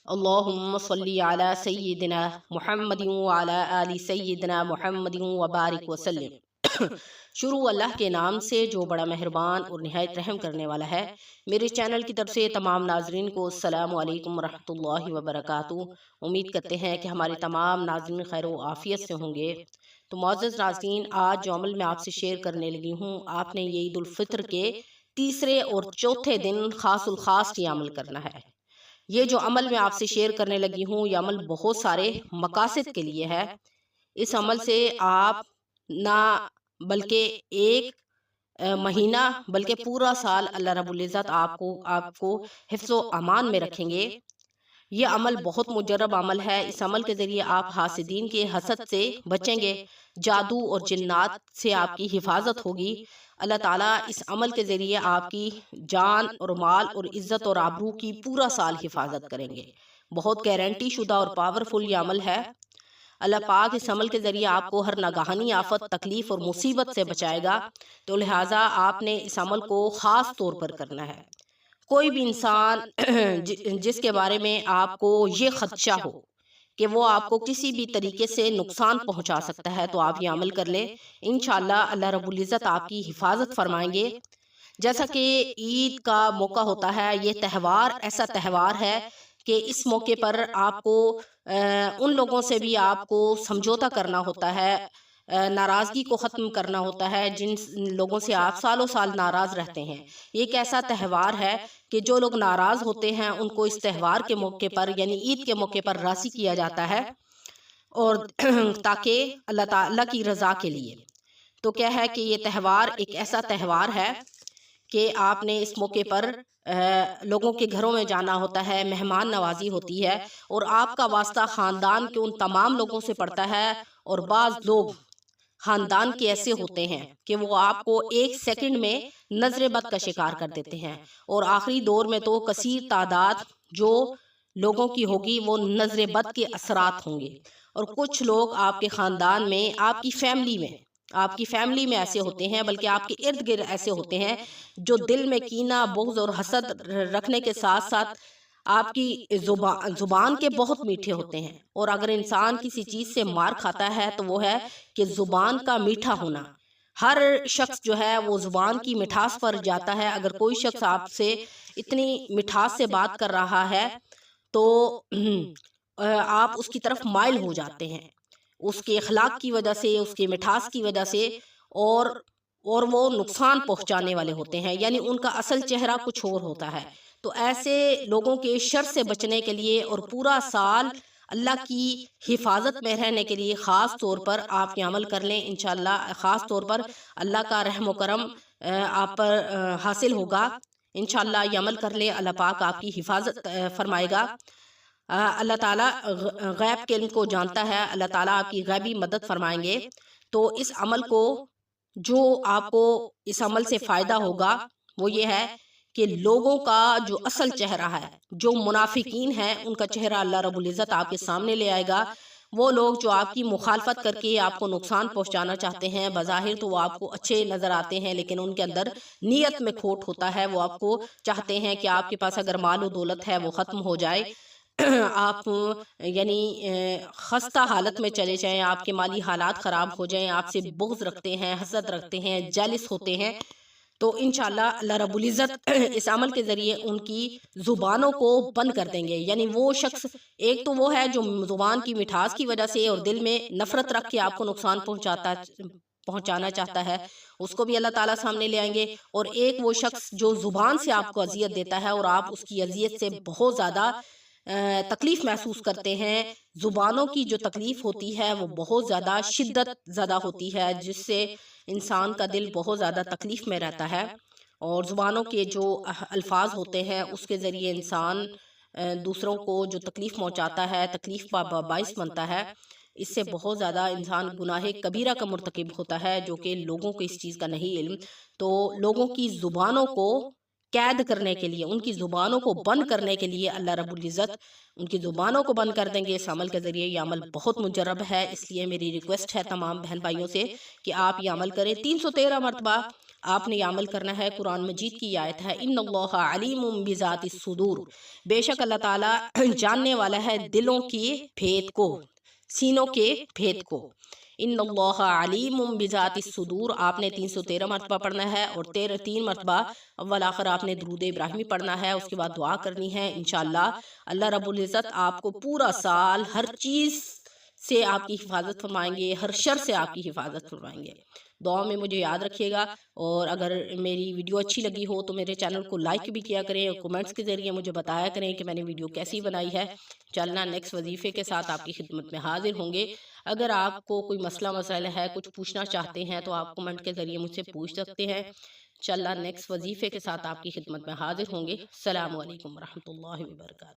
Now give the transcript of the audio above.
اللہم صلی علی سیدنا محمد وعلی آل سیدنا محمد وبارک وسلم۔ شروع اللہ کے نام سے جو بڑا مہربان اور نہایت رحم کرنے والا ہے۔ میرے چینل کی طرف سے تمام ناظرین کو السلام علیکم ورحمۃ اللہ وبرکاتہ۔ امید کرتے ہیں کہ ہمارے تمام ناظرین خیر و عافیت سے ہوں گے۔ تو معزز ناظرین، آج جو عمل میں آپ سے شیئر کرنے لگی ہوں، آپ نے یہ عید الفطر کے تیسرے اور چوتھے دن خاص الخاص یہ عمل کرنا ہے۔ یہ جو عمل میں آپ سے شیئر کرنے لگی ہوں، یہ عمل بہت سارے مقاصد کے لیے ہے۔ اس عمل سے آپ نہ بلکہ ایک مہینہ بلکہ پورا سال اللہ رب العزت آپ کو حفظ و امان میں رکھیں گے۔ یہ عمل بہت مجرب عمل ہے۔ اس عمل کے ذریعے آپ حاسدین کے حسد سے بچیں گے، جادو اور جنات سے آپ کی حفاظت ہوگی۔ اللہ تعالیٰ اس عمل کے ذریعے آپ کی جان اور مال اور عزت اور آبرو کی پورا سال حفاظت کریں گے۔ بہت گارنٹی شدہ اور پاورفل یہ عمل ہے۔ اللہ پاک اس عمل کے ذریعے آپ کو ہر ناگہانی آفت، تکلیف اور مصیبت سے بچائے گا۔ تو لہٰذا آپ نے اس عمل کو خاص طور پر کرنا ہے۔ کوئی بھی انسان جس کے بارے میں آپ کو یہ خدشہ ہو کہ وہ آپ کو کسی بھی طریقے سے نقصان پہنچا سکتا ہے، تو آپ یہ عمل کر لیں۔ انشاءاللہ اللہ رب العزت آپ کی حفاظت فرمائیں گے۔ جیسا کہ عید کا موقع ہوتا ہے، یہ تہوار ایسا تہوار ہے کہ اس موقع پر آپ کو ان لوگوں سے بھی آپ کو سمجھوتا کرنا ہوتا ہے، ناراضگی کو ختم کرنا ہوتا ہے جن لوگوں سے آپ سالوں سال ناراض رہتے ہیں۔ یہ ایک ایسا تہوار ہے کہ جو لوگ ناراض ہوتے ہیں ان کو اس تہوار کے موقع پر یعنی عید کے موقع پر راضی کیا جاتا ہے، اور تاکہ اللہ تعالیٰ کی رضا کے لیے۔ تو کیا ہے کہ یہ تہوار ایک ایسا تہوار ہے کہ آپ نے اس موقع پر لوگوں کے گھروں میں جانا ہوتا ہے، مہمان نوازی ہوتی ہے، اور آپ کا واسطہ خاندان کے ان تمام لوگوں سے پڑتا ہے۔ اور بعض لوگ خاندان کے ایسے ہوتے ہیں کہ وہ آپ کو ایک سیکنڈ میں نظر بد کا شکار کر دیتے ہیں، اور آخری دور میں تو کثیر تعداد جو لوگوں کی ہوگی وہ نظر بد کے اثرات ہوں گے۔ اور کچھ لوگ آپ کے خاندان میں، آپ کی فیملی میں ایسے ہوتے ہیں، بلکہ آپ کے ارد گرد ایسے ہوتے ہیں جو دل میں کینہ، بغض اور حسد رکھنے کے ساتھ ساتھ آپ کی زبان کے بہت میٹھے ہوتے ہیں۔ اور اگر انسان کسی چیز سے مار کھاتا ہے تو وہ ہے کہ زبان کا میٹھا ہونا۔ ہر شخص جو ہے وہ زبان کی مٹھاس پر جاتا ہے۔ اگر کوئی شخص آپ سے اتنی مٹھاس سے بات کر رہا ہے تو آپ اس کی طرف مائل ہو جاتے ہیں، اس کے اخلاق کی وجہ سے، اس کے مٹھاس کی وجہ سے، اور وہ نقصان پہنچانے والے ہوتے ہیں، یعنی ان کا اصل چہرہ کچھ اور ہوتا ہے۔ تو ایسے لوگوں کے شر سے بچنے کے لیے اور پورا سال اللہ کی حفاظت میں رہنے کے لیے خاص طور پر آپ یہ عمل کر لیں۔ انشاءاللہ خاص طور پر اللہ کا رحم و کرم آپ پر حاصل ہوگا۔ انشاءاللہ یہ عمل کر لیں، اللہ پاک آپ کی حفاظت فرمائے گا۔ اللہ تعالیٰ غیب کے علم کو جانتا ہے، اللہ تعالیٰ آپ کی غیبی مدد فرمائیں گے۔ تو اس عمل کو، جو آپ کو اس عمل سے فائدہ ہوگا وہ یہ ہے کہ لوگوں کا جو اصل چہرہ ہے، جو منافقین ہیں، ان کا چہرہ اللہ رب العزت آپ کے سامنے لے آئے گا۔ وہ لوگ جو آپ کی مخالفت کر کے آپ کو نقصان پہنچانا چاہتے ہیں، بظاہر تو وہ آپ کو اچھے نظر آتے ہیں، لیکن ان کے اندر نیت میں کھوٹ ہوتا ہے۔ وہ آپ کو چاہتے ہیں کہ آپ کے پاس اگر مال و دولت ہے وہ ختم ہو جائے، آپ یعنی خستہ حالت میں چلے جائیں، آپ کے مالی حالات خراب ہو جائیں، آپ سے بغض رکھتے ہیں، حسد رکھتے ہیں، جیلس ہوتے ہیں۔ تو انشاءاللہ اللہ رب العزت اس عمل کے ذریعے ان کی زبانوں کو بند کر دیں گے۔ یعنی وہ شخص، ایک تو وہ ہے جو زبان کی مٹھاس کی وجہ سے اور دل میں نفرت رکھ کے آپ کو نقصان پہنچانا چاہتا ہے، اس کو بھی اللہ تعالیٰ سامنے لے آئیں گے۔ اور ایک وہ شخص جو زبان سے آپ کو اذیت دیتا ہے اور آپ اس کی اذیت سے بہت زیادہ تکلیف محسوس کرتے ہیں۔ زبانوں کی جو تکلیف ہوتی ہے وہ بہت زیادہ شدت زدہ ہوتی ہے، جس سے انسان کا دل بہت زیادہ تکلیف میں رہتا ہے۔ اور زبانوں کے جو الفاظ ہوتے ہیں اس کے ذریعے انسان دوسروں کو جو تکلیف پہنچاتا ہے، تکلیف کا باعث بنتا ہے، اس سے بہت زیادہ انسان گناہ کبیرہ کا مرتکب ہوتا ہے، جو کہ لوگوں کو اس چیز کا نہیں علم۔ تو لوگوں کی زبانوں کو قید کرنے کے لیے، ان کی زبانوں کو بند کرنے کے لیے اللہ رب العزت ان کی زبانوں کو بند کر دیں گے اس عمل کے ذریعے۔ یہ عمل بہت مجرب ہے، اس لیے میری ریکویسٹ ہے تمام بہن بھائیوں سے کہ آپ یہ عمل کریں 313 مرتبہ آپ نے یہ عمل کرنا ہے۔ قرآن مجید کی آیت ہے ان اللہ علیم بذات الصدور، بے شک اللہ تعالیٰ جاننے والا ہے دلوں کے بھید کو، سینوں کے بھید کو۔ ان اللہ علیم بذات الصدور آپ نے 313 مرتبہ پڑھنا ہے، اور 3 مرتبہ اول آخر آپ نے درود ابراہیمی پڑھنا ہے۔ اس کے بعد دعا کرنی ہے، انشاءاللہ اللہ رب العزت آپ کو پورا سال ہر چیز سے آپ کی حفاظت فرمائیں گے، ہر شر سے آپ کی حفاظت فرمائیں گے۔ دعا میں مجھے یاد رکھیے گا، اور اگر میری ویڈیو اچھی لگی ہو تو میرے چینل کو لائک بھی کیا کریں، اور کمنٹس کے ذریعے مجھے بتایا کریں کہ میں نے ویڈیو کیسی بنائی ہے۔ چلنا نیکسٹ وظیفے کے ساتھ آپ کی خدمت میں حاضر ہوں گے۔ اگر آپ کو کوئی مسئلہ ہے، کچھ پوچھنا چاہتے ہیں تو آپ کمنٹ کے ذریعے مجھ سے پوچھ سکتے ہیں۔ انشاءاللہ نیکسٹ وظیفے کے ساتھ آپ کی خدمت میں حاضر ہوں گے۔ السلام علیکم ورحمۃ اللہ وبرکاتہ۔